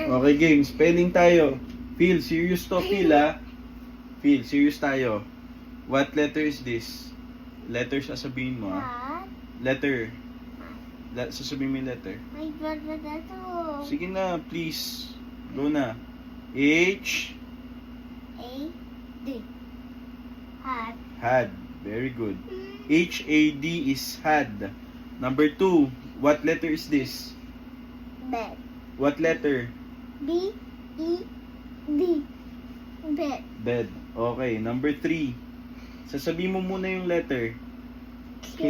Okay, game. Spelling tayo. Phil, serious to, Phil, ha? Phil, serious tayo. What letter is this? Letter sasabihin mo, ha? Hat. Letter. Sasabihin mo yung letter. Ay, ba't ba ito? Sige na, please. Go na. H. A. D. Hat. Had. Very good. H-A-D is had. Number 2. What letter is this? Bed. What letter? B. E. D. Bed. Bed. Okay. Number 3. Sasabihin mo muna yung letter. K.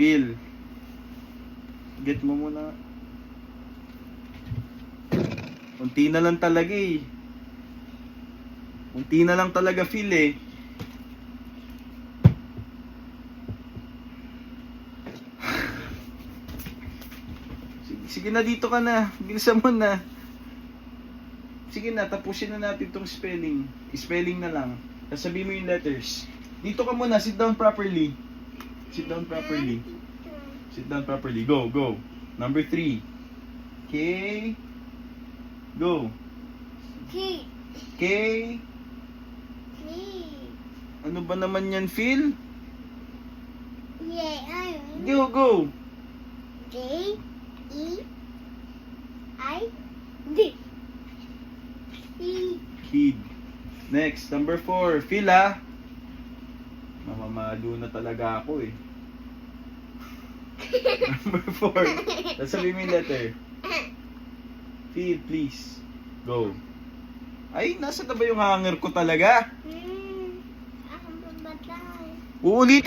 Phil. Get mo muna. Unti na lang talaga eh. Unti na lang talaga, Phil eh. Sige na, dito ka na. Bilisan mo na. Sige na, tapusin na natin tong spelling. Spelling na lang. Sasabihin mo yung letters. Dito ka muna, sit down properly. Sit down properly. Sit down properly. Go, go. Number 3. K. Go. K. K. K. Ano ba naman yan, Phil? Yeah, Go, go. J. E. I. D. E. Kid. Next, number 4. Phil, ha? Mamamalo na talaga ako eh. Number 4. Sasabihin mo yung letter. Phil, please. Go. Ay, nasa na ba yung hanger ko talaga? Ang babatay. Uulitin.